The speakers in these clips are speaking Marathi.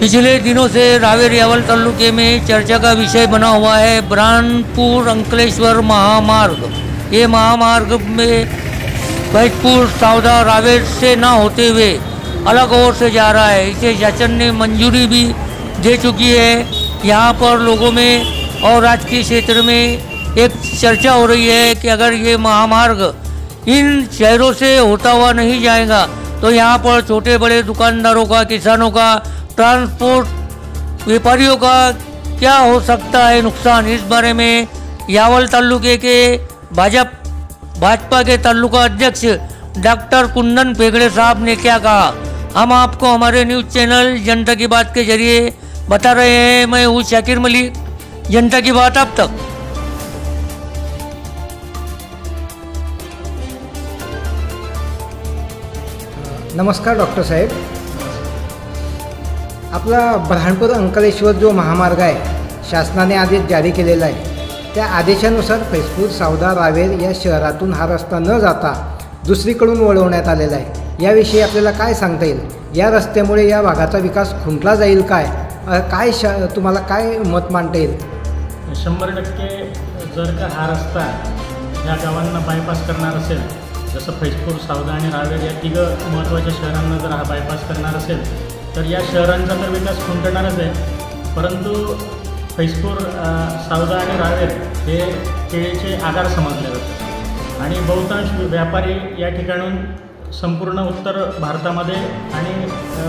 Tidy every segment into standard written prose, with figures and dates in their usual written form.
पिछले दिनों से रावेर यावल तालुके में चर्चा का विषय बना हुआ है बुरहानपुर अंकलेश्वर महामार्ग। ये महामार्ग में फैजपुर सावदा रावेर से ना होते हुए अलग ओर से जा रहा है। इसे शासन ने मंजूरी भी दे चुकी है। यहाँ पर लोगों में और राजकीय क्षेत्र में एक चर्चा हो रही है कि अगर ये महामार्ग इन शहरों से होता हुआ नहीं जाएगा तो यहाँ पर छोटे बड़े दुकानदारों का, किसानों का, ट्रांसपोर्ट व्यापारियों का क्या हो सकता है नुकसान। इस बारे में यावल तालुके के भाजपा के तालुका अध्यक्ष डॉक्टर कुंदन पेगड़े साहब ने क्या कहा, हम आपको हमारे न्यूज़ चैनल जनता की बात के जरिए बता रहे हैं। मैं हूँ शाकिर मलिक, जनता की बात अब तक। नमस्कार डॉक्टर साहेब, आपला बुरहानपुर अंकलेश्वर जो महामार्ग आहे शासनाने आदेश जारी केलेला आहे, त्या आदेशानुसार फैजपूर सावदा रावेर या शहरातून हा रस्ता न जाता दुसरीकडून वळवण्यात आलेला आहे। याविषयी आपल्याला काय सांगता येईल? या रस्त्यामुळे या भागाचा विकास खुंटला जाईल काय? तुम्हाला काय मत मांडता येईल? 100% जर का हा रस्ता या गावांना बायपास करणार असेल, जसं फैजपूर सावदा आणि रावेर या तिघं महत्त्वाच्या शहरांना जर हा बायपास करणार असेल तर या शहरांचा तर विकास खुंटणारच आहे। परंतु फैजपूर सावदा आणि रावेर हे केळीचे आधार समजले जातात आणि बहुतांश व्यापारी या ठिकाणून संपूर्ण उत्तर भारतामध्ये आणि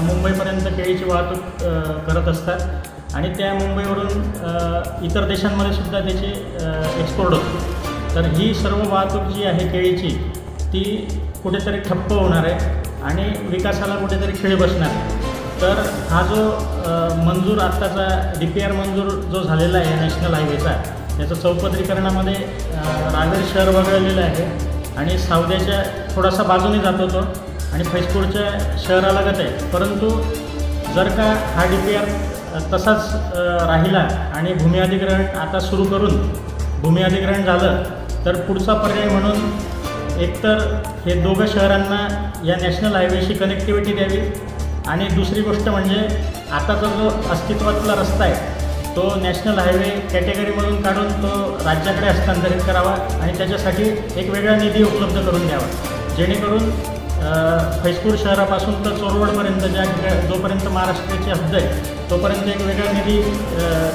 मुंबईपर्यंत केळीची वाहतूक करत असतात आणि त्या मुंबईवरून इतर देशांमध्ये सुद्धा त्याची एक्सपोर्ट होतो। तर ही सर्व वाहतूक जी आहे केळीची ती कुठेतरी ठप्प होणार आहे आणि विकासाला कुठेतरी खीळ बसणार आहे। तर हा जो मंजूर आत्ताचा DPR मंजूर जो झालेला आहे नॅशनल हायवेचा, त्याचं चौपदरीकरणामध्ये रावेर शहर वगळलेलं आहे आणि सावद्याच्या थोडासा बाजूने जातो तो आणि फैजपूरच्या शहरालगत आहे। परंतु जर का हा DPR तसाच राहिला आणि भूमी अधिग्रहण आता सुरू करून भूमी अधिग्रहण झालं तर पुढचा पर्याय म्हणून एकतर हे दोघं शहरांना या नॅशनल हायवेशी कनेक्टिव्हिटी द्यावी आणि दुसरी गोष्ट म्हणजे आताचा जो अस्तित्वातला रस्ता आहे तो नॅशनल हायवे कॅटेगरीमधून काढून तो राज्याकडे हस्तांतरित करावा आणि त्याच्यासाठी एक वेगळा निधी उपलब्ध करून द्यावा, जेणेकरून फैजपूर शहरापासून तर चोरवडपर्यंत जोपर्यंत महाराष्ट्राची हद्द आहे तोपर्यंत एक वेगळा निधी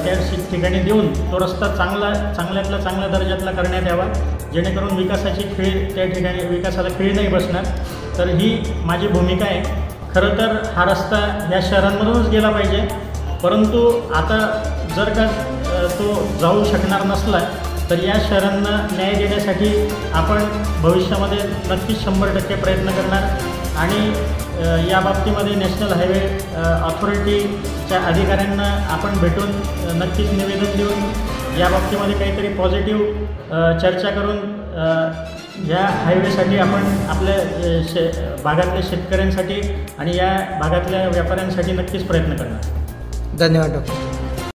त्या ठिकाणी देऊन तो रस्ता चांगल्यातला चांगल्या दर्जातला करण्यात यावा, जेणेकरून विकासाची खीळ त्या ठिकाणी विकासाला खीळ नाही बसणार। तर ही माझी भूमिका आहे। खरं तर हा रस्ता या शहरांमधूनच गेला पाहिजे, परंतु आता जर का तो जाऊ शकणार नसला तर या शहरांना न्याय देण्यासाठी आपण भविष्यामध्ये नक्कीच 100% प्रयत्न करणार आणि या बाबतीमध्ये नॅशनल हायवे ऑथॉरिटीच्या अधिकाऱ्यांना आपण भेटून नक्कीच निवेदन देऊन या बाबतीमध्ये काहीतरी पॉझिटिव्ह चर्चा करून या हायवेसाठी आपण आपल्या भागातल्या शेतकऱ्यांसाठी आणि या भागातल्या व्यापाऱ्यांसाठी नक्कीच प्रयत्न करणार। धन्यवाद डॉक्टर।